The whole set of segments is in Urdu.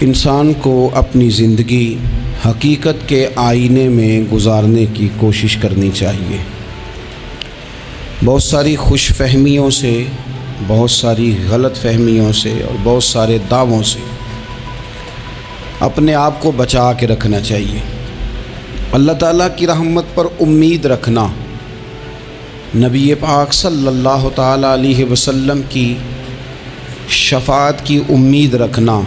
انسان کو اپنی زندگی حقیقت کے آئینے میں گزارنے کی کوشش کرنی چاہیے۔ بہت ساری خوش فہمیوں سے، بہت ساری غلط فہمیوں سے اور بہت سارے دعووں سے اپنے آپ کو بچا کے رکھنا چاہیے۔ اللہ تعالیٰ کی رحمت پر امید رکھنا، نبی پاک صلی اللہ تعالیٰ علیہ وسلم کی شفاعت کی امید رکھنا،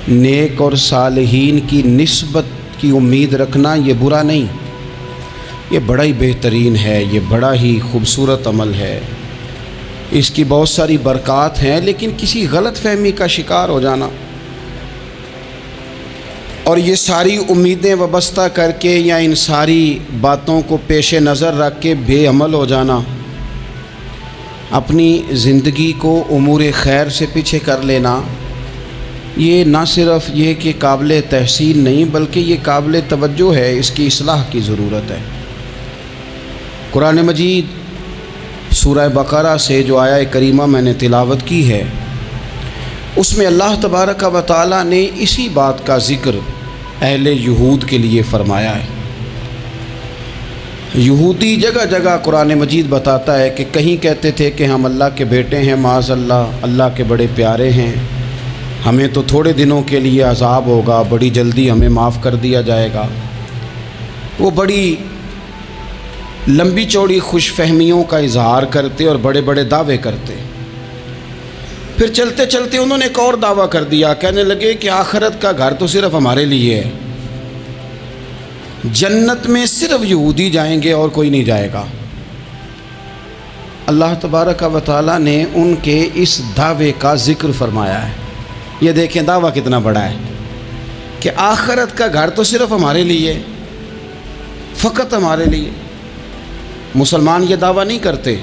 نیک اور صالحین کی نسبت کی امید رکھنا، یہ برا نہیں، یہ بڑا ہی بہترین ہے، یہ بڑا ہی خوبصورت عمل ہے، اس کی بہت ساری برکات ہیں۔ لیکن کسی غلط فہمی کا شکار ہو جانا اور یہ ساری امیدیں وابستہ کر کے یا ان ساری باتوں کو پیش نظر رکھ کے بے عمل ہو جانا، اپنی زندگی کو امور خیر سے پیچھے کر لینا، یہ نہ صرف یہ کہ قابل تحسین نہیں بلکہ یہ قابل توجہ ہے، اس کی اصلاح کی ضرورت ہے۔ قرآن مجید سورہ بقرہ سے جو آیہ کریمہ میں نے تلاوت کی ہے، اس میں اللہ تبارک و تعالیٰ نے اسی بات کا ذکر اہل یہود کے لیے فرمایا ہے۔ یہودی جگہ جگہ قرآن مجید بتاتا ہے کہ کہیں کہتے تھے کہ ہم اللہ کے بیٹے ہیں، معاذ اللہ، اللہ کے بڑے پیارے ہیں، ہمیں تو تھوڑے دنوں کے لیے عذاب ہوگا، بڑی جلدی ہمیں معاف کر دیا جائے گا۔ وہ بڑی لمبی چوڑی خوش فہمیوں کا اظہار کرتے اور بڑے بڑے دعوے کرتے۔ پھر چلتے چلتے انہوں نے ایک اور دعویٰ کر دیا، کہنے لگے کہ آخرت کا گھر تو صرف ہمارے لیے ہے، جنت میں صرف یہودی جائیں گے اور کوئی نہیں جائے گا۔ اللہ تبارک و تعالیٰ نے ان کے اس دعوے کا ذکر فرمایا ہے۔ یہ دیکھیں دعویٰ کتنا بڑا ہے کہ آخرت کا گھر تو صرف ہمارے لیے، فقط ہمارے لیے۔ مسلمان یہ دعویٰ نہیں کرتے۔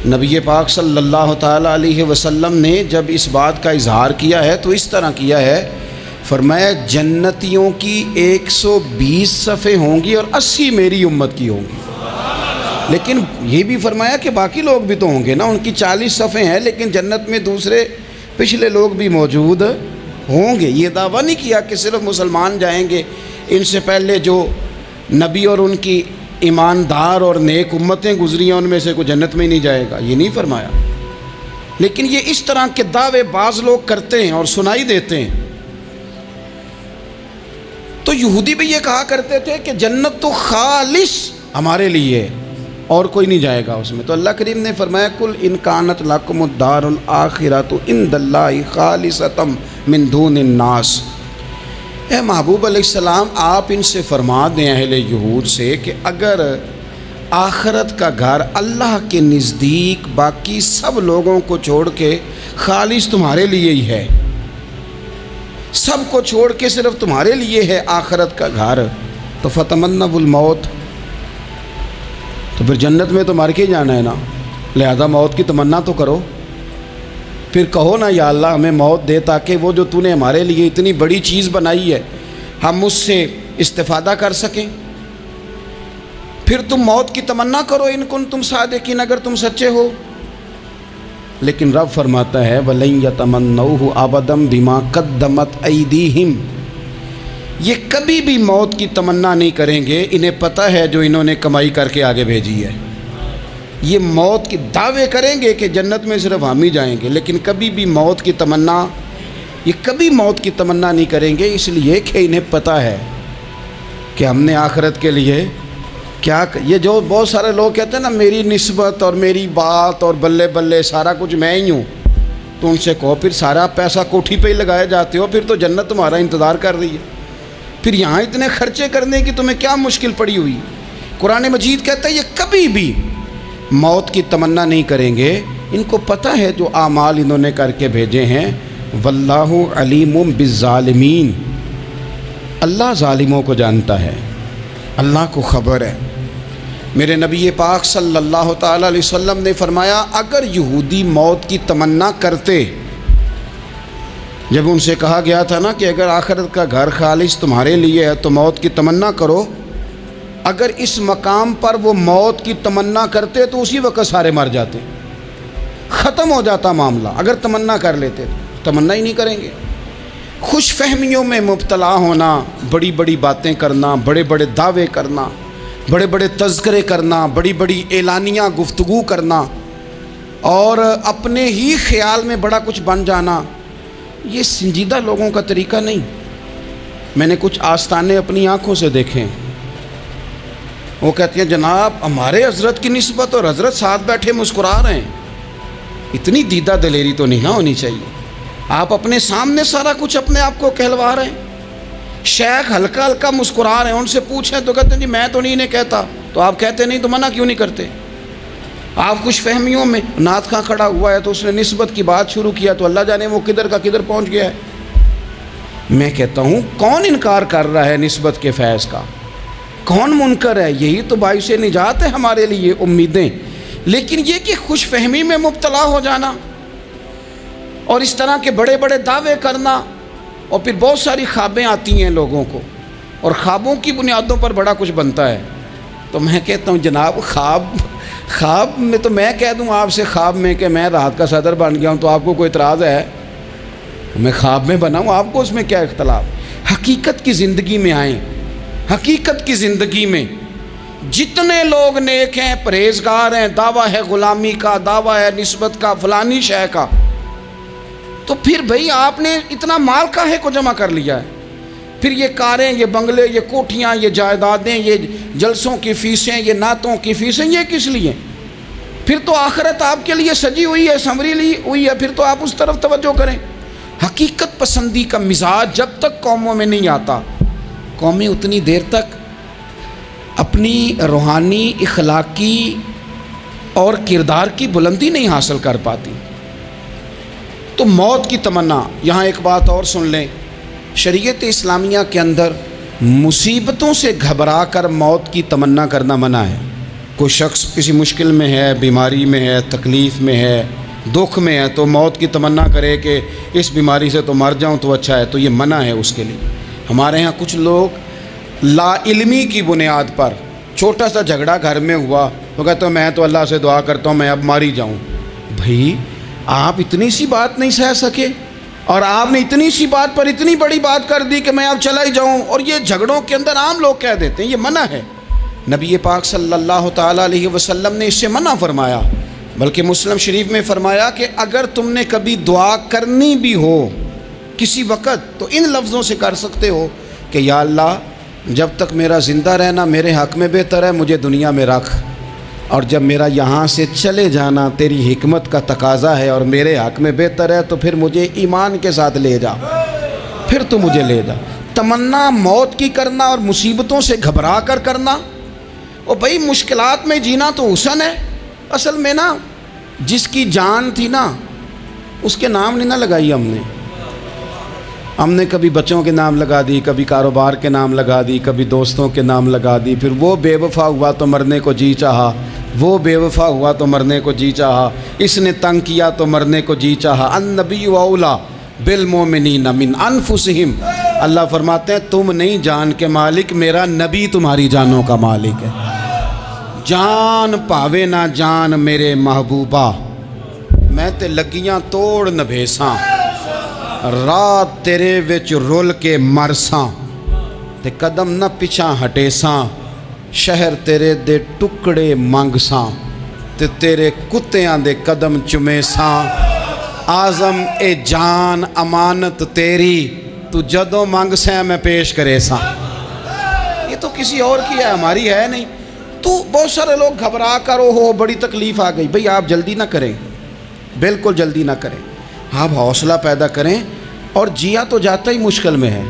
نبی پاک صلی اللہ تعالیٰ علیہ وسلم نے جب اس بات کا اظہار کیا ہے تو اس طرح کیا ہے، فرمایا جنتیوں کی 120 صفیں ہوں گی اور 80 میری امت کی ہوں گی۔ لیکن یہ بھی فرمایا کہ باقی لوگ بھی تو ہوں گے نا، ان کی 40 صفیں ہیں لیکن جنت میں دوسرے پچھلے لوگ بھی موجود ہوں گے۔ یہ دعویٰ نہیں کیا کہ صرف مسلمان جائیں گے، ان سے پہلے جو نبی اور ان کی ایماندار اور نیک امتیں گزری ہیں ان میں سے کوئی جنت میں ہی نہیں جائے گا، یہ نہیں فرمایا۔ لیکن یہ اس طرح کے دعوے بعض لوگ کرتے ہیں اور سنائی دیتے ہیں۔ تو یہودی بھی یہ کہا کرتے تھے کہ جنت تو خالص ہمارے لیے اور کوئی نہیں جائے گا اس میں۔ تو اللہ کریم نے فرمایا کل ان کانت لکم الدار الآخرۃ عند اللہ خالصۃ من دون الناس۔ اے محبوب علیہ السلام، آپ ان سے فرما دیں اہل یہود سے کہ اگر آخرت کا گھر اللہ کے نزدیک باقی سب لوگوں کو چھوڑ کے خالص تمہارے لیے ہی ہے، سب کو چھوڑ کے صرف تمہارے لیے ہے آخرت کا گھر، تو فتمنوا الموت، تو پھر جنت میں تو مر کے جانا ہے نا، لہذا موت کی تمنا تو کرو۔ پھر کہو نا یا اللہ ہمیں موت دے تاکہ وہ جو تو نے ہمارے لیے اتنی بڑی چیز بنائی ہے ہم اس سے استفادہ کر سکیں۔ پھر تم موت کی تمنا کرو ان کنتم صادقین، اگر تم سچے ہو۔ لیکن رب فرماتا ہے وَلَن يَتَمَنَّوْهُ أَبَدًا بِمَا قَدَّمَتْ أَيْدِيهِمْ، یہ کبھی بھی موت کی تمنا نہیں کریں گے، انہیں پتہ ہے جو انہوں نے کمائی کر کے آگے بھیجی ہے۔ یہ موت کی دعوے کریں گے کہ جنت میں صرف ہم ہی جائیں گے، لیکن کبھی بھی موت کی تمنا، یہ کبھی موت کی تمنا نہیں کریں گے، اس لیے کہ انہیں پتہ ہے کہ ہم نے آخرت کے لیے کیا۔ یہ جو بہت سارے لوگ کہتے ہیں نا میری نسبت اور میری بات اور بلے بلے سارا کچھ میں ہی ہوں، تو ان سے کہو پھر سارا پیسہ کوٹھی پہ ہی لگائے جاتے ہو، پھر تو جنت تمہارا انتظار کر رہی ہے، پھر یہاں اتنے خرچے کرنے کی تمہیں کیا مشکل پڑی ہوئی۔ قرآن مجید کہتا ہے یہ کبھی بھی موت کی تمنا نہیں کریں گے، ان کو پتہ ہے جو اعمال انہوں نے کر کے بھیجے ہیں۔ واللہ علیم بالظالمین، اللہ ظالموں کو جانتا ہے، اللہ کو خبر ہے۔ میرے نبی پاک صلی اللہ تعالیٰ علیہ وسلم نے فرمایا اگر یہودی موت کی تمنا کرتے، جب ان سے کہا گیا تھا نا کہ اگر آخرت کا گھر خالص تمہارے لیے ہے تو موت کی تمنا کرو، اگر اس مقام پر وہ موت کی تمنا کرتے تو اسی وقت سارے مر جاتے، ختم ہو جاتا معاملہ۔ اگر تمنا کر لیتے، تمنا ہی نہیں کریں گے، خوش فہمیوں میں مبتلا ہونا، بڑی بڑی باتیں کرنا، بڑے بڑے دعوے کرنا، بڑے بڑے تذکرے کرنا، بڑی بڑی اعلانیہ گفتگو کرنا اور اپنے ہی خیال میں بڑا کچھ بن جانا، یہ سنجیدہ لوگوں کا طریقہ نہیں۔ میں نے کچھ آستانے اپنی آنکھوں سے دیکھے، وہ کہتے ہیں جناب ہمارے حضرت کی نسبت اور حضرت ساتھ بیٹھے مسکرا رہے ہیں۔ اتنی دیدہ دلیری تو نہیں نہ ہونی چاہیے، آپ اپنے سامنے سارا کچھ اپنے آپ کو کہلوا رہے ہیں۔ شیخ ہلکا ہلکا مسکرا رہے ہیں، ان سے پوچھیں تو کہتے ہیں جی میں تو نہیں انہیں کہتا، تو آپ کہتے نہیں تو منع کیوں نہیں کرتے؟ آپ خوش فہمیوں میں، نعت خواں کھڑا ہوا ہے تو اس نے نسبت کی بات شروع کیا تو اللہ جانے وہ کدھر کا کدھر پہنچ گیا ہے۔ میں کہتا ہوں کون انکار کر رہا ہے نسبت کے فیض کا؟ کون منکر ہے؟ یہی تو باعث نجات ہے ہمارے لیے امیدیں۔ لیکن یہ کہ خوش فہمی میں مبتلا ہو جانا اور اس طرح کے بڑے بڑے دعوے کرنا، اور پھر بہت ساری خوابیں آتی ہیں لوگوں کو اور خوابوں کی بنیادوں پر بڑا کچھ بنتا ہے۔ تو میں کہتا ہوں جناب خواب میں تو میں کہہ دوں آپ سے خواب میں کہ میں رات کا صدر بن گیا ہوں تو آپ کو کوئی اعتراض ہے؟ میں خواب میں بنا ہوں، آپ کو اس میں کیا اختلاف؟ حقیقت کی زندگی میں آئیں۔ حقیقت کی زندگی میں جتنے لوگ نیک ہیں، پرہیزگار ہیں، دعویٰ ہے غلامی کا، دعویٰ ہے نسبت کا، فلانی شے کا، تو پھر بھئی آپ نے اتنا مال کاہے کو جمع کر لیا ہے؟ پھر یہ کاریں، یہ بنگلے، یہ کوٹھیاں، یہ جائیدادیں، یہ جلسوں کی فیسیں، یہ نعتوں کی فیسیں، یہ کس لیے؟ پھر تو آخرت آپ کے لیے سجی ہوئی ہے، سنوری ہوئی ہے، پھر تو آپ اس طرف توجہ کریں۔ حقیقت پسندی کا مزاج جب تک قوموں میں نہیں آتا، قومیں اتنی دیر تک اپنی روحانی، اخلاقی اور کردار کی بلندی نہیں حاصل کر پاتی۔ تو موت کی تمنا، یہاں ایک بات اور سن لیں، شریعت اسلامیہ کے اندر مصیبتوں سے گھبرا کر موت کی تمنا کرنا منع ہے۔ کوئی شخص کسی مشکل میں ہے، بیماری میں ہے، تکلیف میں ہے، دکھ میں ہے، تو موت کی تمنا کرے کہ اس بیماری سے تو مر جاؤں تو اچھا ہے، تو یہ منع ہے اس کے لیے۔ ہمارے ہاں کچھ لوگ لا علمی کی بنیاد پر چھوٹا سا جھگڑا گھر میں ہوا تو کہتے ہیں میں تو اللہ سے دعا کرتا ہوں میں اب مر ہی جاؤں۔ بھائی آپ اتنی سی بات نہیں سہ سکے اور آپ نے اتنی سی بات پر اتنی بڑی بات کر دی کہ میں اب چلا ہی جاؤں، اور یہ جھگڑوں کے اندر عام لوگ کہہ دیتے ہیں، یہ منع ہے۔ نبی پاک صلی اللہ تعالیٰ علیہ وسلم نے اس سے منع فرمایا، بلکہ مسلم شریف میں فرمایا کہ اگر تم نے کبھی دعا کرنی بھی ہو کسی وقت تو ان لفظوں سے کر سکتے ہو کہ یا اللہ جب تک میرا زندہ رہنا میرے حق میں بہتر ہے، مجھے دنیا میں رکھ، اور جب میرا یہاں سے چلے جانا تیری حکمت کا تقاضا ہے اور میرے حق میں بہتر ہے تو پھر مجھے ایمان کے ساتھ لے جا، پھر تو مجھے لے جا۔ تمنا موت کی کرنا اور مصیبتوں سے گھبرا کر کرنا، اور بھائی مشکلات میں جینا تو حسن ہے۔ اصل میں نا جس کی جان تھی نا اس کے نام نہیں نہ لگائی ہم نے کبھی بچوں کے نام لگا دی، کبھی کاروبار کے نام لگا دی، کبھی دوستوں کے نام لگا دی، پھر وہ بے وفا ہوا تو مرنے کو جی چاہا، وہ بے وفا ہوا تو مرنے کو جی چاہا، اس نے تنگ کیا تو مرنے کو جی چاہا۔ النبی اولیٰ بالمؤمنین من انفسہم، اللہ فرماتے ہیں تم نہیں جان کے مالک، میرا نبی تمہاری جانوں کا مالک ہے۔ جان پاوے نہ جان میرے محبوبہ، میں تے لگیاں توڑ نہ بھیساں، رات تیرے وچ رول کے مرساں، تے قدم نہ پچھاں ہٹیساں، شہر تیرے دے ٹکڑے منگساں، تے تیرے کتیاں دے قدم چمیساں، آزم اے جان امانت تیری، تو جدوں منگ سیں میں پیش کرے ساں۔ یہ تو کسی اور کی ہے، ہماری ہے نہیں۔ تو بہت سارے لوگ گھبرا کر ہو بڑی تکلیف آ گئی، بھئی آپ جلدی نہ کریں، بالکل جلدی نہ کریں، آپ حوصلہ پیدا کریں، اور جیا تو جاتا ہی مشکل میں ہے۔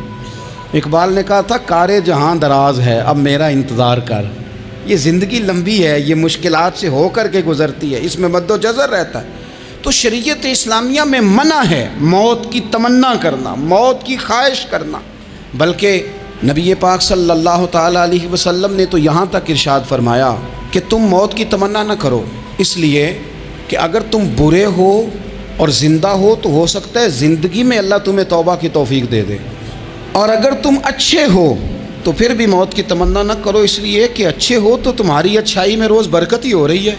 اقبال نے کہا تھا کارِ جہاں دراز ہے اب میرا انتظار کر، یہ زندگی لمبی ہے، یہ مشکلات سے ہو کر کے گزرتی ہے، اس میں مد و جزر رہتا ہے۔ تو شریعت اسلامیہ میں منع ہے موت کی تمنا کرنا، موت کی خواہش کرنا، بلکہ نبی پاک صلی اللہ تعالیٰ علیہ وسلم نے تو یہاں تک ارشاد فرمایا کہ تم موت کی تمنا نہ کرو، اس لیے کہ اگر تم برے ہو اور زندہ ہو تو ہو سکتا ہے زندگی میں اللہ تمہیں توبہ کی توفیق دے دے، اور اگر تم اچھے ہو تو پھر بھی موت کی تمنا نہ کرو، اس لیے کہ اچھے ہو تو تمہاری اچھائی میں روز برکت ہی ہو رہی ہے،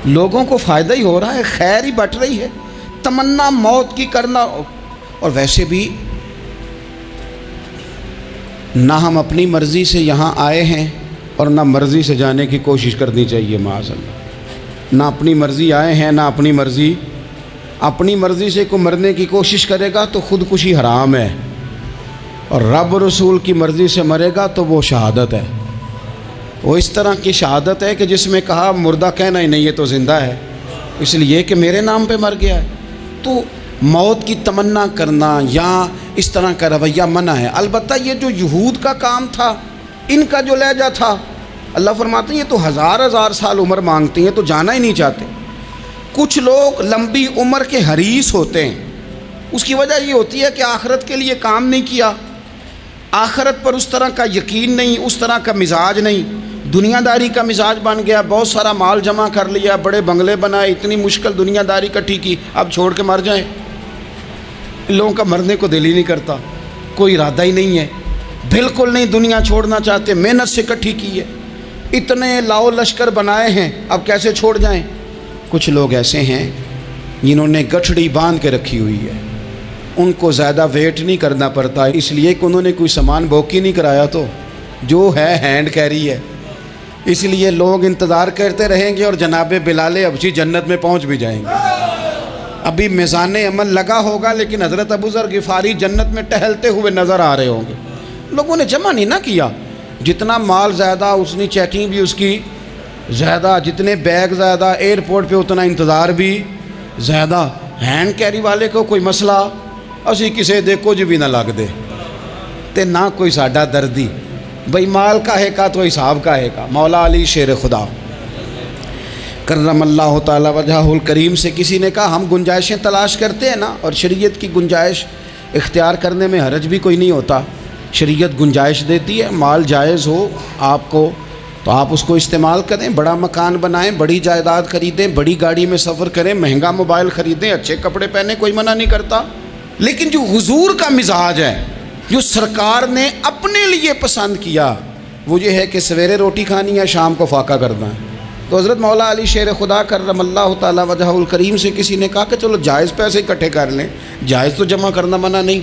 لوگوں کو فائدہ ہی ہو رہا ہے، خیر ہی بٹ رہی ہے۔ تمنا موت کی کرنا، اور ویسے بھی نہ ہم اپنی مرضی سے یہاں آئے ہیں اور نہ مرضی سے جانے کی کوشش کرنی چاہیے معاذ اللہ۔ نہ اپنی مرضی آئے ہیں نہ اپنی مرضی سے کوئی مرنے کی کوشش کرے گا تو خودکشی حرام ہے، اور رب رسول کی مرضی سے مرے گا تو وہ شہادت ہے۔ وہ اس طرح کی شہادت ہے کہ جس میں کہا مردہ کہنا ہی نہیں، یہ تو زندہ ہے، اس لیے کہ میرے نام پہ مر گیا ہے۔ تو موت کی تمنا کرنا یا اس طرح کا رویہ منع ہے۔ البتہ یہ جو یہود کا کام تھا، ان کا جو لہجہ تھا، اللہ فرماتے ہیں یہ تو ہزار سال عمر مانگتی ہیں تو جانا ہی نہیں چاہتے۔ کچھ لوگ لمبی عمر کے حریص ہوتے ہیں، اس کی وجہ یہ ہوتی ہے کہ آخرت کے لیے کام نہیں کیا، آخرت پر اس طرح کا یقین نہیں، اس طرح کا مزاج نہیں، دنیا داری کا مزاج بن گیا، بہت سارا مال جمع کر لیا، بڑے بنگلے بنائے، اتنی مشکل دنیا داری کٹھی کی، اب چھوڑ کے مر جائیں۔ ان لوگوں کا مرنے کو دل ہی نہیں کرتا، کوئی ارادہ ہی نہیں ہے، بالکل نہیں دنیا چھوڑنا چاہتے، محنت سے کٹھی کی ہے، اتنے لاؤ لشکر بنائے ہیں، اب کیسے چھوڑ جائیں۔ کچھ لوگ ایسے ہیں جنہوں نے گٹھڑی باندھ کے رکھی ہوئی ہے، ان کو زیادہ ویٹ نہیں کرنا پڑتا، اس لیے کہ انہوں نے کوئی سامان بوکی نہیں کرایا، تو جو ہے ہینڈ کیری ہے، اس لیے لوگ انتظار کرتے رہیں گے اور جناب بلال حبشی جنت میں پہنچ بھی جائیں گے۔ ابھی میزان عمل لگا ہوگا لیکن حضرت ابو ذر غفاری جنت میں ٹہلتے ہوئے نظر آ رہے ہوں گے۔ لوگوں نے جمع نہیں نہ کیا، جتنا مال زیادہ اتنی چیکنگ بھی اس کی زیادہ، جتنے بیگ زیادہ، ایئرپورٹ پہ اتنا انتظار بھی زیادہ۔ ہینڈ کیری والے کو کوئی مسئلہ اسی کسے دے کچھ بھی نہ لگ دے تے نہ کوئی ساڈا دردی، بھئی مال کاہے کا تو حساب کاہے کا۔ مولا علی شیر خدا کرم اللہ تعالی وجہہ الکریم سے کسی نے کہا ہم گنجائشیں تلاش کرتے ہیں نا، اور شریعت کی گنجائش اختیار کرنے میں حرج بھی کوئی نہیں ہوتا، شریعت گنجائش دیتی ہے، مال جائز ہو آپ کو تو آپ اس کو استعمال کریں، بڑا مکان بنائیں، بڑی جائیداد خریدیں، بڑی گاڑی میں سفر کریں، مہنگا موبائل خریدیں، اچھے کپڑے پہنیں، کوئی منع نہیں کرتا۔ لیکن جو حضور کا مزاج ہے، جو سرکار نے اپنے لیے پسند کیا، وہ یہ ہے کہ سویرے روٹی کھانی ہے، شام کو فاقہ کرنا ہے۔ تو حضرت مولا علی شیر خدا کرم اللہ تعالی وجہہ الکریم سے کسی نے کہا کہ چلو جائز پیسے اکٹھے کر لیں، جائز تو جمع کرنا منع نہیں۔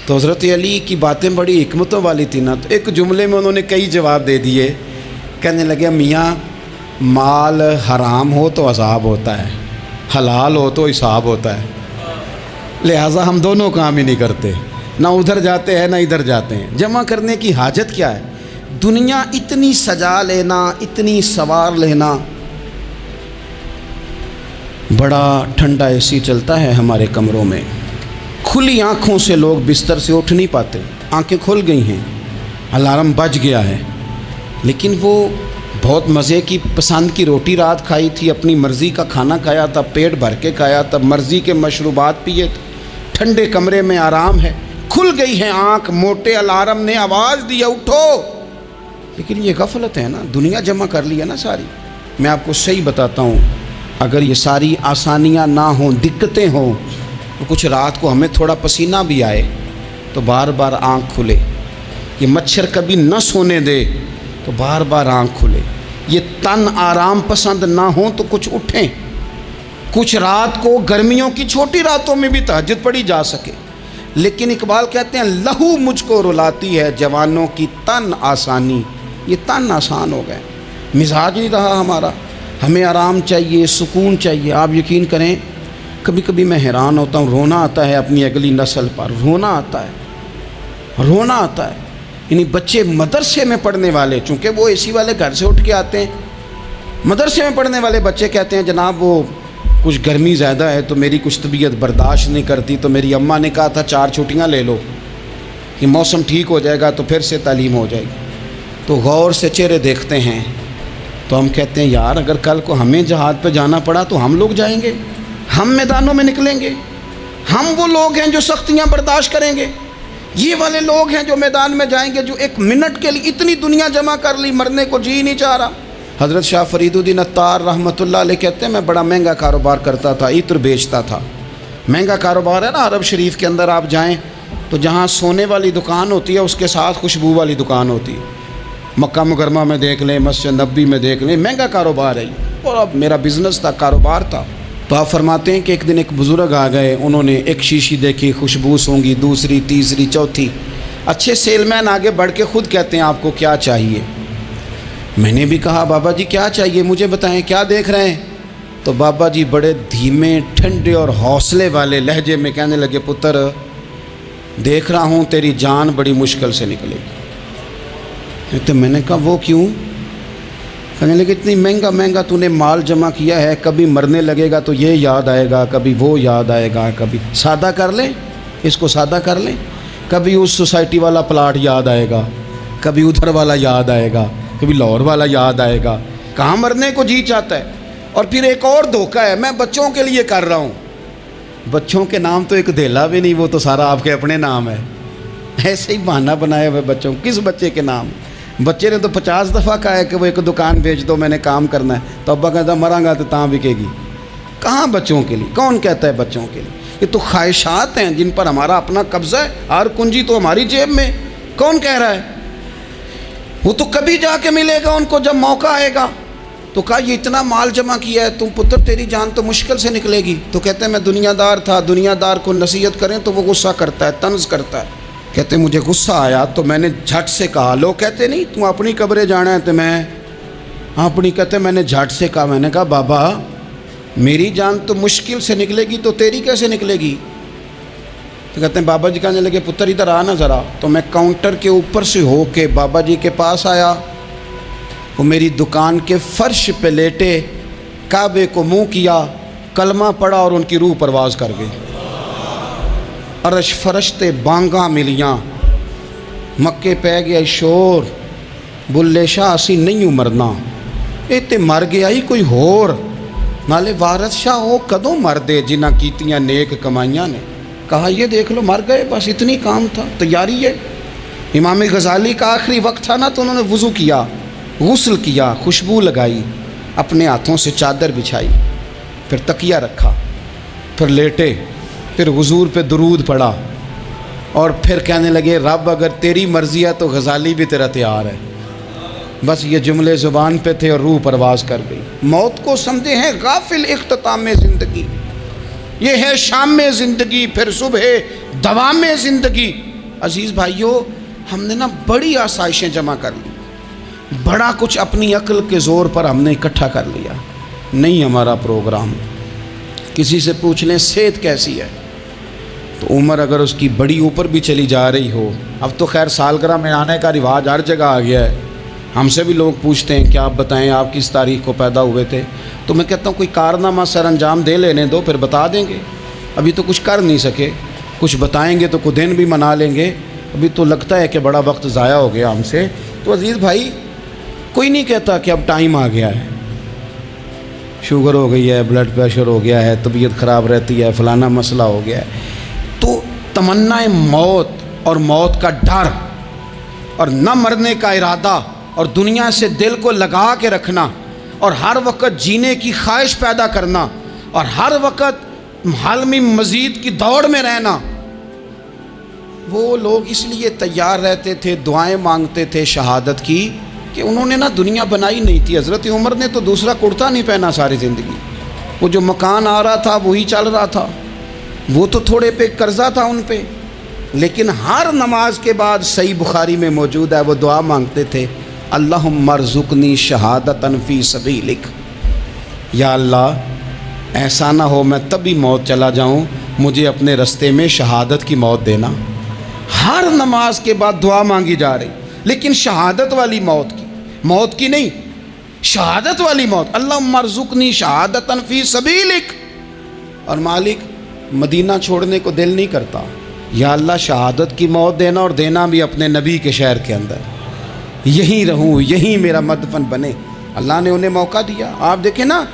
تو حضرت علی کی باتیں بڑی حکمتوں والی تھی نا، تو ایک جملے میں انہوں نے کئی جواب دے دیے۔ کہنے لگے میاں مال حرام ہو تو عذاب ہوتا ہے، حلال ہو تو حساب ہوتا ہے، لہٰذا ہم دونوں کام ہی نہیں کرتے، نہ ادھر جاتے ہیں نہ ادھر جاتے ہیں۔ جمع کرنے کی حاجت کیا ہے؟ دنیا اتنی سجا لینا، اتنی سوار لینا، بڑا ٹھنڈا اے سی چلتا ہے ہمارے کمروں میں، کھلی آنکھوں سے لوگ بستر سے اٹھ نہیں پاتے، آنکھیں کھل گئی ہیں، الارم بج گیا ہے، لیکن وہ بہت مزے کی پسند کی روٹی رات کھائی تھی، اپنی مرضی کا کھانا کھایا تھا، پیٹ بھر کے کھایا تھا، مرضی کے مشروبات پیے تھے، ٹھنڈے کمرے میں آرام ہے، کھل گئی ہے آنکھ، موٹے الارم نے آواز دیا اٹھو، لیکن یہ غفلت ہے نا، دنیا جمع کر لی ہے نا ساری۔ میں آپ کو صحیح بتاتا ہوں، اگر یہ ساری آسانیاں نہ ہوں، دقتیں ہوں، تو کچھ رات کو ہمیں تھوڑا پسینہ بھی آئے تو بار بار آنکھ کھلے، یہ مچھر کبھی نہ سونے دے تو بار بار آنکھ کھلے، یہ تن آرام پسند نہ ہوں تو کچھ اٹھیں، کچھ رات کو گرمیوں کی چھوٹی راتوں میں بھی تہجد پڑھی جا سکے۔ لیکن اقبال کہتے ہیں لہو مجھ کو رلاتی ہے جوانوں کی تن آسانی، یہ تن آسان ہو گئے، مزاج نہیں رہا ہمارا، ہمیں آرام چاہیے، سکون چاہیے۔ آپ یقین کریں کبھی کبھی میں حیران ہوتا ہوں، رونا آتا ہے اپنی اگلی نسل پر، رونا آتا ہے، یعنی بچے مدرسے میں پڑھنے والے، چونکہ وہ اے سی والے گھر سے اٹھ کے آتے ہیں، مدرسے میں پڑھنے والے بچے کہتے ہیں جناب وہ کچھ گرمی زیادہ ہے تو میری کچھ طبیعت برداشت نہیں کرتی، تو میری اماں نے کہا تھا 4 چھٹیاں لے لو، یہ موسم ٹھیک ہو جائے گا تو پھر سے تعلیم ہو جائے گی۔ تو غور سے چہرے دیکھتے ہیں تو ہم کہتے ہیں یار اگر کل کو ہمیں جہاد پہ جانا پڑا تو ہم لوگ جائیں گے، ہم میدانوں میں نکلیں گے، ہم وہ لوگ ہیں جو سختیاں برداشت کریں گے، یہ والے لوگ ہیں جو میدان میں جائیں گے جو 1 منٹ کے لیے اتنی دنیا جمع کر لی، مرنے کو جی نہیں چاہ رہا۔ حضرت شاہ فرید الدین عطار رحمۃ اللہ علیہ کہتے ہیں میں بڑا مہنگا کاروبار کرتا تھا، عطر بیچتا تھا، مہنگا کاروبار ہے نا، عرب شریف کے اندر آپ جائیں تو جہاں سونے والی دکان ہوتی ہے اس کے ساتھ خوشبو والی دکان ہوتی ہے، مکہ مکرمہ میں دیکھ لیں، مسجد نبوی میں دیکھ لیں، مہنگا کاروبار ہے یہ، اور اب میرا بزنس تھا، کاروبار تھا۔ تو آپ فرماتے ہیں کہ ایک دن ایک بزرگ آ گئے، انہوں نے ایک شیشی دیکھی، خوشبو سونگی، دوسری، تیسری، چوتھی، اچھے سیل مین آگے بڑھ کے خود کہتے ہیں آپ کو کیا چاہیے. میں نے بھی کہا بابا جی کیا چاہیے مجھے بتائیں, کیا دیکھ رہے ہیں؟ تو بابا جی بڑے دھیمے ٹھنڈے اور حوصلے والے لہجے میں کہنے لگے, پتر دیکھ رہا ہوں تیری جان بڑی مشکل سے نکلے گی. تو میں نے کہا وہ کیوں؟ کہنے لگے اتنی مہنگا مہنگا تو نے مال جمع کیا ہے, کبھی مرنے لگے گا تو یہ یاد آئے گا, کبھی وہ یاد آئے گا, کبھی سادہ کر لیں اس کو سادہ کر لیں, کبھی اس سوسائٹی والا پلاٹ یاد آئے گا, کبھی ادھر والا یاد آئے گا, کبھی لاہور والا یاد آئے گا. کہاں مرنے کو جی چاہتا ہے. اور پھر ایک اور دھوکہ ہے, میں بچوں کے لیے کر رہا ہوں. بچوں کے نام تو ایک دھیلا بھی نہیں, وہ تو سارا آپ کے اپنے نام ہے. ایسے ہی بہانہ بنایا ہوئے بچوں, کس بچے کے نام؟ بچے نے تو 50 دفعہ کہا ہے کہ وہ ایک دکان بیچ دو, میں نے کام کرنا ہے. تو ابا کہتا مراں گا تو تاں بکے گی. کہاں بچوں کے لیے؟ کون کہتا ہے بچوں کے لیے؟ یہ تو خواہشات ہیں جن پر ہمارا اپنا قبضہ ہے, ہر کنجی تو ہماری جیب میں. کون کہہ رہا ہے؟ وہ تو کبھی جا کے ملے گا ان کو جب موقع آئے گا. تو کہا یہ اتنا مال جمع کیا ہے تم پتر, تیری جان تو مشکل سے نکلے گی. تو کہتے ہیں میں دنیا دار تھا, دنیا دار کو نصیحت کریں تو وہ غصہ کرتا ہے, طنز کرتا ہے. کہتے ہیں مجھے غصہ آیا تو میں نے جھٹ سے کہا, لوگ کہتے نہیں تم اپنی قبریں جانا ہے تو میں اپنی, کہتے میں نے جھٹ سے کہا, میں نے کہا بابا میری جان تو مشکل سے نکلے گی تو تیری کیسے نکلے گی؟ تو کہتے ہیں بابا جی کہنے لگے پتر ادھر آنا ذرا. تو میں کاؤنٹر کے اوپر سے ہو کے بابا جی کے پاس آیا. وہ میری دکان کے فرش پہ لیٹے, کعبے کو منہ کیا, کلمہ پڑھا اور ان کی روح پرواز کر گئی. عرش فرشتے بانگاں ملیاں, مکے پہ گیا شور, بلے شاہ اسی نہیں ہوں مرنا, اے تے مر گیا ہی کوئی ہور, نالے وارث شاہ ہو کدوں مر دے جنہ کیتیاں نیک کمائیاں نے. کہا یہ دیکھ لو مر گئے, بس اتنی کام تھا, تیاری ہے. امام غزالی کا آخری وقت تھا نا, تو انہوں نے وضو کیا, غسل کیا, خوشبو لگائی, اپنے ہاتھوں سے چادر بچھائی, پھر تکیہ رکھا, پھر لیٹے, پھر حضور پہ درود پڑھا, اور پھر کہنے لگے رب اگر تیری مرضی ہے تو غزالی بھی تیرا تیار ہے. بس یہ جملے زبان پہ تھے اور روح پرواز کر گئی. موت کو سمجھے ہیں غافل اختتام زندگی, یہ ہے شام زندگی, پھر صبح دوام زندگی. عزیز بھائیو, ہم نے نا بڑی آسائشیں جمع کر لی, بڑا کچھ اپنی عقل کے زور پر ہم نے اکٹھا کر لیا. نہیں ہمارا پروگرام. کسی سے پوچھ لیں صحت کیسی ہے, تو عمر اگر اس کی بڑی اوپر بھی چلی جا رہی ہو, اب تو خیر سالگرہ میں آنے کا رواج ہر جگہ آ گیا ہے, ہم سے بھی لوگ پوچھتے ہیں کہ آپ بتائیں آپ کس تاریخ کو پیدا ہوئے تھے, تو میں کہتا ہوں کوئی کارنامہ سر انجام دے لینے دو, پھر بتا دیں گے. ابھی تو کچھ کر نہیں سکے, کچھ بتائیں گے تو کچھ دن بھی منا لیں گے, ابھی تو لگتا ہے کہ بڑا وقت ضائع ہو گیا ہم سے. تو عزیز بھائی کوئی نہیں کہتا کہ اب ٹائم آ گیا ہے, شوگر ہو گئی ہے, بلڈ پریشر ہو گیا ہے, طبیعت خراب رہتی ہے, فلانا مسئلہ ہو گیا ہے. تو تمنا موت اور موت کا ڈر اور نہ مرنے کا ارادہ اور دنیا سے دل کو لگا کے رکھنا اور ہر وقت جینے کی خواہش پیدا کرنا اور ہر وقت حالمی مزید کی دوڑ میں رہنا, وہ لوگ اس لیے تیار رہتے تھے, دعائیں مانگتے تھے شہادت کی, کہ انہوں نے نا دنیا بنائی نہیں تھی. حضرت عمر نے تو دوسرا کرتا نہیں پہنا ساری زندگی, وہ جو مکان آ رہا تھا وہی چل رہا تھا, وہ تو تھوڑے پہ قرضہ تھا ان پہ, لیکن ہر نماز کے بعد صحیح بخاری میں موجود ہے وہ دعا مانگتے تھے, اللہم ارزقنی شہادتاً فی سبیلک, یا اللہ ایسا نہ ہو میں تبھی موت چلا جاؤں, مجھے اپنے رستے میں شہادت کی موت دینا. ہر نماز کے بعد دعا مانگی جا رہی, لیکن شہادت والی موت کی نہیں, شہادت والی موت. اللہم ارزقنی شہادتاً فی سبیلک. اور مالک مدینہ چھوڑنے کو دل نہیں کرتا, یا اللہ شہادت کی موت دینا, اور دینا بھی اپنے نبی کے شہر کے اندر, یہیں رہوں, یہیں میرا مدفن بنے. اللہ نے انہیں موقع دیا. آپ دیکھیں نا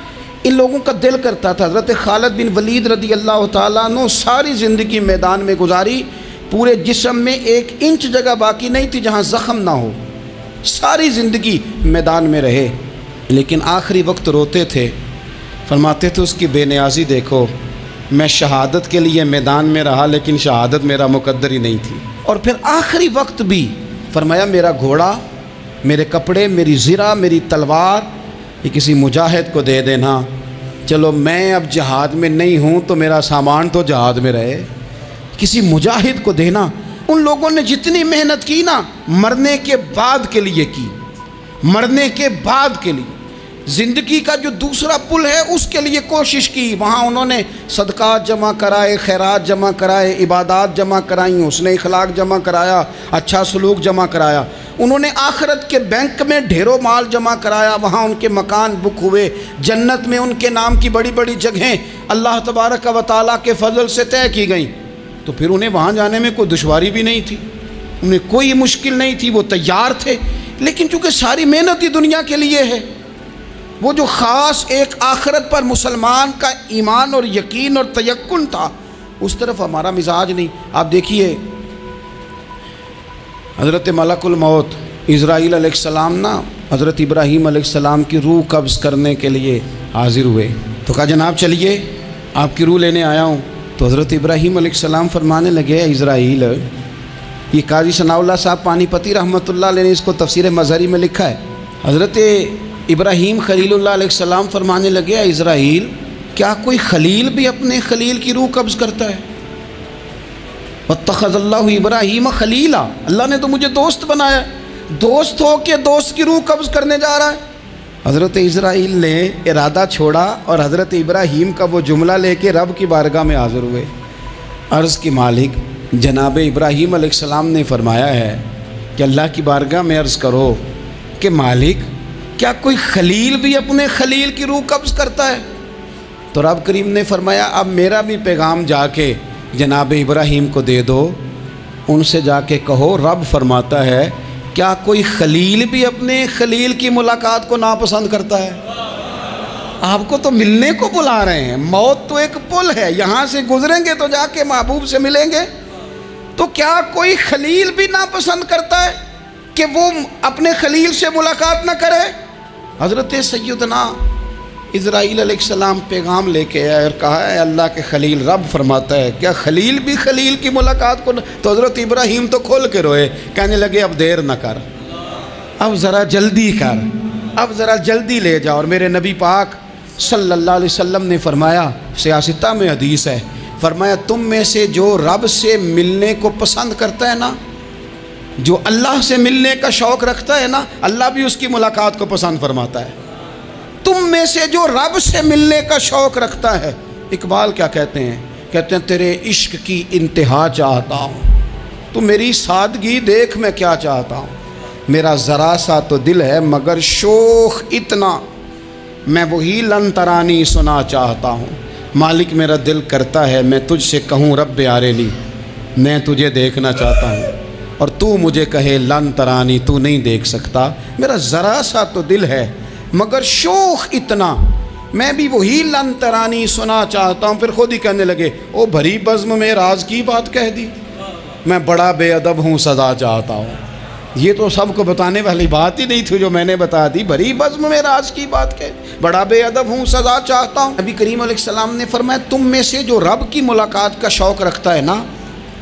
ان لوگوں کا دل کرتا تھا. حضرت خالد بن ولید رضی اللہ تعالیٰ عنہ ساری زندگی میدان میں گزاری, پورے جسم میں 1 انچ جگہ باقی نہیں تھی جہاں زخم نہ ہو, ساری زندگی میدان میں رہے, لیکن آخری وقت روتے تھے, فرماتے تھے اس کی بے نیازی دیکھو, میں شہادت کے لیے میدان میں رہا لیکن شہادت میرا مقدر ہی نہیں تھی. اور پھر آخری وقت بھی فرمایا میرا گھوڑا, میرے کپڑے, میری زرہ, میری تلوار یہ کسی مجاہد کو دے دینا, چلو میں اب جہاد میں نہیں ہوں تو میرا سامان تو جہاد میں رہے, کسی مجاہد کو دینا. ان لوگوں نے جتنی محنت کی نا مرنے کے بعد کے لیے کی، مرنے کے بعد کے لیے، زندگی کا جو دوسرا پل ہے اس کے لیے کوشش کی، وہاں انہوں نے صدقات جمع کرائے، خیرات جمع کرائے، عبادات جمع کرائیں، حسن اخلاق جمع کرایا، اچھا سلوک جمع کرایا، انہوں نے آخرت کے بینک میں ڈھیروں مال جمع کرایا، وہاں ان کے مکان بک ہوئے، جنت میں ان کے نام کی بڑی بڑی جگہیں اللہ تبارک و تعالیٰ کے فضل سے طے کی گئیں، تو پھر انہیں وہاں جانے میں کوئی دشواری بھی نہیں تھی، انہیں کوئی مشکل نہیں تھی، وہ تیار تھے، لیکن چونکہ ساری محنت ہی دنیا کے لیے ہے، وہ جو خاص ایک آخرت پر مسلمان کا ایمان اور یقین اور تیقن تھا اس طرف ہمارا مزاج نہیں۔ آپ دیکھیے حضرت ملک الموت اسرائیل علیہ السلام نا حضرت ابراہیم علیہ السلام کی روح قبض کرنے کے لیے حاضر ہوئے، تو کہا جناب چلیے آپ کی روح لینے آیا ہوں، تو حضرت ابراہیم علیہ السلام فرمانے لگے اسرائیل، یہ قاضی ثناء اللہ صاحب پانی پتی رحمۃ اللہ علیہ نے اس کو تفسیر مظہری میں لکھا ہے، حضرت ابراہیم خلیل اللہ علیہ السلام فرمانے لگے اسرائیل کیا کوئی خلیل بھی اپنے خلیل کی روح قبض کرتا ہے؟ واتخذ اللہ ابراہیم خلیلا، اللہ نے تو مجھے دوست بنایا، دوست ہو کے دوست کی روح قبض کرنے جا رہا ہے۔ حضرت اسرائیل نے ارادہ چھوڑا اور حضرت ابراہیم کا وہ جملہ لے کے رب کی بارگاہ میں حاضر ہوئے، عرض کی مالک جناب ابراہیم علیہ السلام نے فرمایا ہے کہ اللہ کی بارگاہ میں عرض کرو کہ مالک کیا کوئی خلیل بھی اپنے خلیل کی روح قبض کرتا ہے؟ تو رب کریم نے فرمایا اب میرا بھی پیغام جا کے جناب ابراہیم کو دے دو، ان سے جا کے کہو رب فرماتا ہے کیا کوئی خلیل بھی اپنے خلیل کی ملاقات کو ناپسند کرتا ہے؟ آپ کو تو ملنے کو بلا رہے ہیں، موت تو ایک پل ہے، یہاں سے گزریں گے تو جا کے محبوب سے ملیں گے، تو کیا کوئی خلیل بھی ناپسند کرتا ہے کہ وہ اپنے خلیل سے ملاقات نہ کرے؟ حضرت سیدنا اسرائیل علیہ السلام پیغام لے کے آئے اور کہا ہے اللہ کے خلیل رب فرماتا ہے کیا خلیل بھی خلیل کی ملاقات کو تو حضرت ابراہیم تو کھول کے روئے، کہنے لگے اب دیر نہ کر، اب ذرا جلدی کر، اب ذرا جلدی لے جا۔ اور میرے نبی پاک صلی اللہ علیہ وسلم نے فرمایا، سیاستہ میں حدیث ہے، فرمایا تم میں سے جو رب سے ملنے کو پسند کرتا ہے نا، جو اللہ سے ملنے کا شوق رکھتا ہے نا، اللہ بھی اس کی ملاقات کو پسند فرماتا ہے۔ تم میں سے جو رب سے ملنے کا شوق رکھتا ہے، اقبال کیا کہتے ہیں؟ کہتے ہیں تیرے عشق کی انتہا چاہتا ہوں، تو میری سادگی دیکھ میں کیا چاہتا ہوں، میرا ذرا سا تو دل ہے مگر شوق اتنا، میں وہی لن ترانی سنا چاہتا ہوں، مالک میرا دل کرتا ہے میں تجھ سے کہوں رب آریلی، میں تجھے دیکھنا چاہتا ہوں، اور تو مجھے کہے لن ترانی تو نہیں دیکھ سکتا، میرا ذرا سا تو دل ہے مگر شوق اتنا، میں بھی وہی لن ترانی سنا چاہتا ہوں۔ پھر خود ہی کہنے لگے او بھری بزم میں راز کی بات کہہ دی، میں بڑا بے ادب ہوں سزا چاہتا ہوں۔ یہ تو سب کو بتانے والی بات ہی نہیں تھی جو میں نے بتا دی، بھری بزم میں راز کی بات کہہ، بڑا بے ادب ہوں سزا چاہتا ہوں۔ نبی کریم علیہ السلام نے فرمایا تم میں سے جو رب کی ملاقات کا شوق رکھتا ہے نا،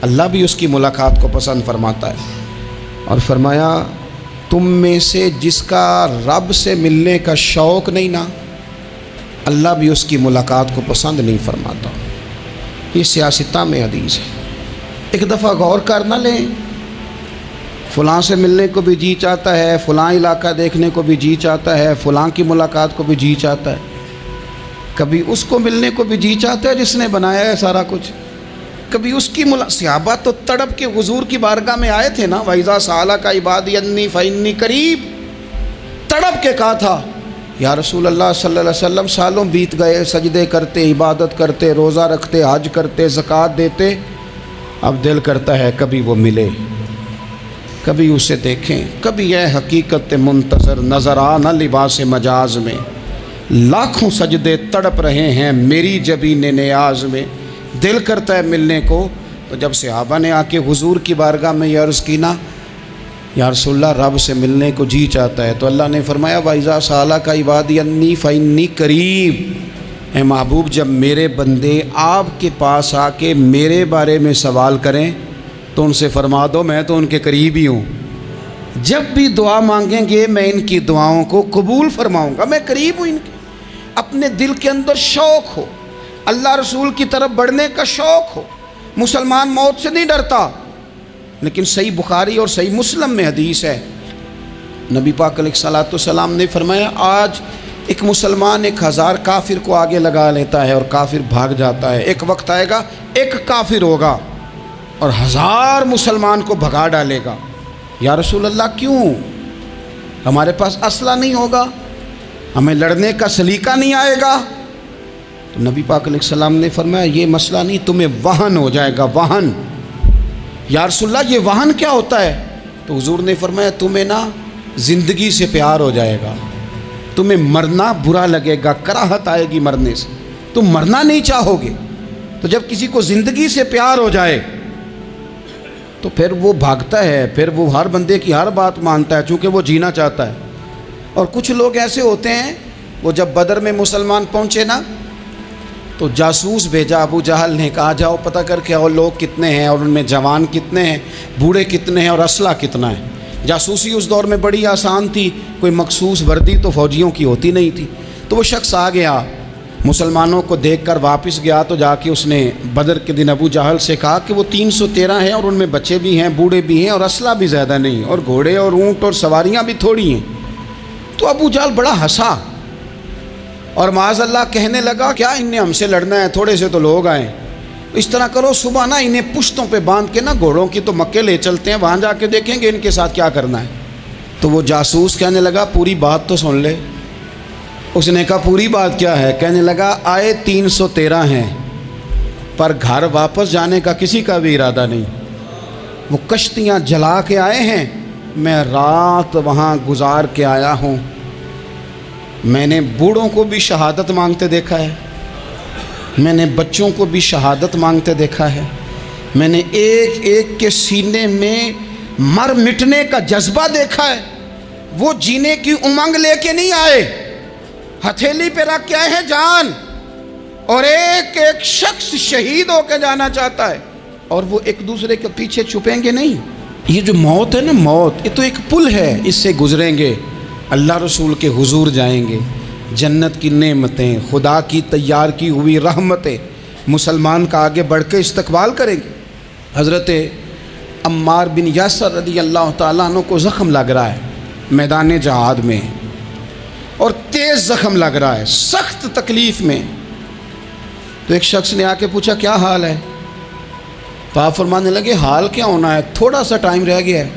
اللہ بھی اس کی ملاقات کو پسند فرماتا ہے۔ اور فرمایا تم میں سے جس کا رب سے ملنے کا شوق نہیں نا، اللہ بھی اس کی ملاقات کو پسند نہیں فرماتا۔ یہ سیاستہ میں حدیث ہے، ایک دفعہ غور کر نہ لیں، فلاں سے ملنے کو بھی جی چاہتا ہے، فلاں علاقہ دیکھنے کو بھی جی چاہتا ہے، فلاں کی ملاقات کو بھی جی چاہتا ہے، کبھی اس کو ملنے کو بھی جی چاہتا ہے جس نے بنایا ہے سارا کچھ، کبھی اس کی صحابہ تو تڑپ کے حضور کی بارگاہ میں آئے تھے نا، وَإِذَا سَأَلَكَ عِبَادِي عَنِّي فَإِنِّي قَرِيبٌ، تڑپ کے کہا تھا یا رسول اللہ صلی اللہ علیہ وسلم سالوں بیت گئے، سجدے کرتے، عبادت کرتے، روزہ رکھتے، حج کرتے، زکوٰۃ دیتے، اب دل کرتا ہے کبھی وہ ملے، کبھی اسے دیکھیں، کبھی اے حقیقت منتظر نظر آنا لباس مجاز میں، لاکھوں سجدے تڑپ رہے ہیں میری جبین نیاز میں، دل کرتا ہے ملنے کو۔ تو جب صحابہ نے آ کے حضور کی بارگاہ میں یہ عرض کی نا یا رسول اللہ رب سے ملنے کو جی چاہتا ہے، تو اللہ نے فرمایا وَإِذَا سَأَلَكَ عِبَادِي عَنِّي فَإِنِّي قَرِيبٌ، اے محبوب جب میرے بندے آپ کے پاس آ کے میرے بارے میں سوال کریں تو ان سے فرما دو میں تو ان کے قریب ہی ہوں، جب بھی دعا مانگیں گے میں ان کی دعاؤں کو قبول فرماؤں گا، میں قریب ہوں ان کے۔ اپنے دل کے اندر شوق ہو، اللہ رسول کی طرف بڑھنے کا شوق ہو، مسلمان موت سے نہیں ڈرتا، لیکن صحیح بخاری اور صحیح مسلم میں حدیث ہے، نبی پاک علیہ الصلوۃ والسلام نے فرمایا آج ایک مسلمان 1000 کافر کو آگے لگا لیتا ہے اور کافر بھاگ جاتا ہے، ایک وقت آئے گا ایک کافر ہوگا اور 1000 مسلمان کو بھگا ڈالے گا۔ یا رسول اللہ کیوں؟ ہمارے پاس اسلحہ نہیں ہوگا، ہمیں لڑنے کا سلیقہ نہیں آئے گا؟ تو نبی پاک علیہ السلام نے فرمایا یہ مسئلہ نہیں، تمہیں وہن ہو جائے گا، وہن۔ یا رسول اللہ یہ وہن کیا ہوتا ہے؟ تو حضور نے فرمایا تمہیں نا زندگی سے پیار ہو جائے گا، تمہیں مرنا برا لگے گا، کراہت آئے گی مرنے سے، تم مرنا نہیں چاہو گے۔ تو جب کسی کو زندگی سے پیار ہو جائے تو پھر وہ بھاگتا ہے، پھر وہ ہر بندے کی ہر بات مانتا ہے چونکہ وہ جینا چاہتا ہے۔ اور کچھ لوگ ایسے ہوتے ہیں، وہ جب بدر میں مسلمان پہنچے نا تو جاسوس بھیجا ابو جہل نے، کہا جاؤ پتہ کر کے آؤ لوگ کتنے ہیں اور ان میں جوان کتنے ہیں، بوڑھے کتنے ہیں اور اسلحہ کتنا ہے۔ جاسوسی اس دور میں بڑی آسان تھی، کوئی مخصوص وردی تو فوجیوں کی ہوتی نہیں تھی۔ تو وہ شخص آ گیا، مسلمانوں کو دیکھ کر واپس گیا تو جا کے اس نے بدر کے دن ابو جہل سے کہا کہ وہ 313 ہیں اور ان میں بچے بھی ہیں، بوڑھے بھی ہیں اور اسلحہ بھی زیادہ نہیں، اور گھوڑے اور اونٹ اور سواریاں بھی تھوڑی ہیں۔ تو ابو جہل بڑا ہنسا اور معاذ اللہ کہنے لگا کیا ان نے ہم سے لڑنا ہے، تھوڑے سے تو لوگ آئیں، اس طرح کرو صبح نا انہیں پشتوں پہ باندھ کے نا گھوڑوں کی تو مکے لے چلتے ہیں، وہاں جا کے دیکھیں گے ان کے ساتھ کیا کرنا ہے۔ تو وہ جاسوس کہنے لگا پوری بات تو سن لے۔ اس نے کہا پوری بات کیا ہے؟ کہنے لگا آئے 313 ہیں پر گھر واپس جانے کا کسی کا بھی ارادہ نہیں، وہ کشتیاں جلا کے آئے ہیں، میں رات وہاں گزار کے آیا ہوں، میں نے بوڑھوں کو بھی شہادت مانگتے دیکھا ہے، میں نے بچوں کو بھی شہادت مانگتے دیکھا ہے، میں نے ایک ایک کے سینے میں مر مٹنے کا جذبہ دیکھا ہے۔ وہ جینے کی امنگ لے کے نہیں آئے، ہتھیلی پہ رکھ کے آئے ہیں جان، اور ایک ایک شخص شہید ہو کے جانا چاہتا ہے، اور وہ ایک دوسرے کے پیچھے چھپیں گے نہیں۔ یہ جو موت ہے نا، موت یہ تو ایک پل ہے، اس سے گزریں گے، اللہ رسول کے حضور جائیں گے، جنت کی نعمتیں، خدا کی تیار کی ہوئی رحمتیں مسلمان کا آگے بڑھ کے استقبال کریں گے۔ حضرت عمار بن یاسر رضی اللہ تعالیٰ عنہ کو زخم لگ رہا ہے میدان جہاد میں، اور تیز زخم لگ رہا ہے، سخت تکلیف میں۔ تو ایک شخص نے آ کے پوچھا کیا حال ہے؟ تو آپ فرمانے لگے حال کیا ہونا ہے، تھوڑا سا ٹائم رہ گیا ہے۔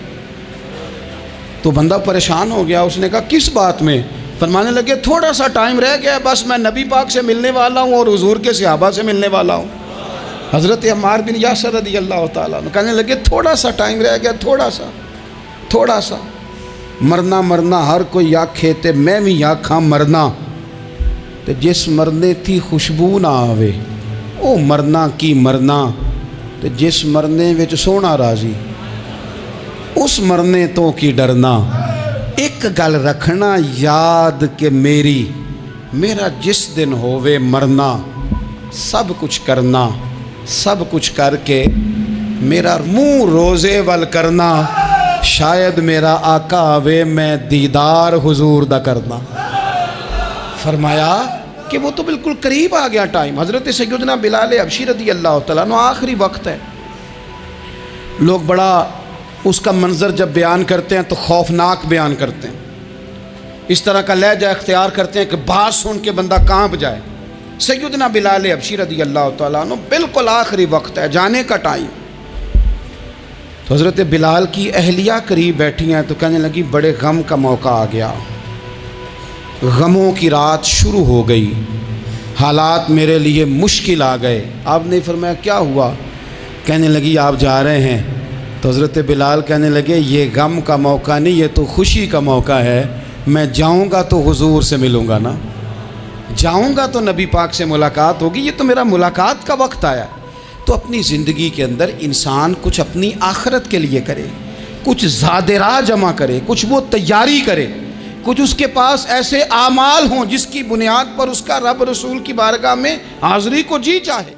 تو بندہ پریشان ہو گیا، اس نے کہا کس بات میں؟ فرمانے لگے تھوڑا سا ٹائم رہ گیا ہے، بس میں نبی پاک سے ملنے والا ہوں اور حضور کے صحابہ سے ملنے والا ہوں۔ حضرت عمار بن یاسر رضی اللہ تعالیٰ عنہ کہنے لگے تھوڑا سا ٹائم رہ گیا، تھوڑا سا مرنا مرنا ہر کوئی آکھے تے میں بھی آکھاں مرنا، تے جس مرنے تھی خوشبو نہ آوے او مرنا کی مرنا، تے جس مرنے وچ سونا راضی اس مرنے تو کی ڈرنا۔ ایک گل رکھنا یاد کہ میرا جس دن ہووے مرنا، سب کچھ کرنا، سب کچھ کر کے میرا منہ روزے ول کرنا، شاید میرا آقا آوے میں دیدار حضور دا کرنا۔ فرمایا کہ وہ تو بالکل قریب آ گیا ٹائم۔ حضرت سیدنا بلال حبشی رضی اللہ تعالیٰ عنہ آخری وقت ہے، لوگ بڑا اس کا منظر جب بیان کرتے ہیں تو خوفناک بیان کرتے ہیں، اس طرح کا لہجہ اختیار کرتے ہیں کہ بات سن کے بندہ کانپ جائے۔ سیدنا بلال حبشی رضی اللہ تعالیٰ عنہ بالکل آخری وقت ہے، جانے کا ٹائم۔ تو حضرت بلال کی اہلیہ قریب بیٹھی ہیں تو کہنے لگی بڑے غم کا موقع آ گیا، غموں کی رات شروع ہو گئی، حالات میرے لیے مشکل آ گئے۔ آپ نے فرمایا کیا ہوا؟ کہنے لگی آپ جا رہے ہیں؟ تو حضرت بلال کہنے لگے یہ غم کا موقع نہیں، یہ تو خوشی کا موقع ہے، میں جاؤں گا تو حضور سے ملوں گا نا، جاؤں گا تو نبی پاک سے ملاقات ہوگی، یہ تو میرا ملاقات کا وقت آیا۔ تو اپنی زندگی کے اندر انسان کچھ اپنی آخرت کے لیے کرے، کچھ زاد راہ جمع کرے، کچھ وہ تیاری کرے، کچھ اس کے پاس ایسے اعمال ہوں جس کی بنیاد پر اس کا رب رسول کی بارگاہ میں حاضری کو جی چاہے۔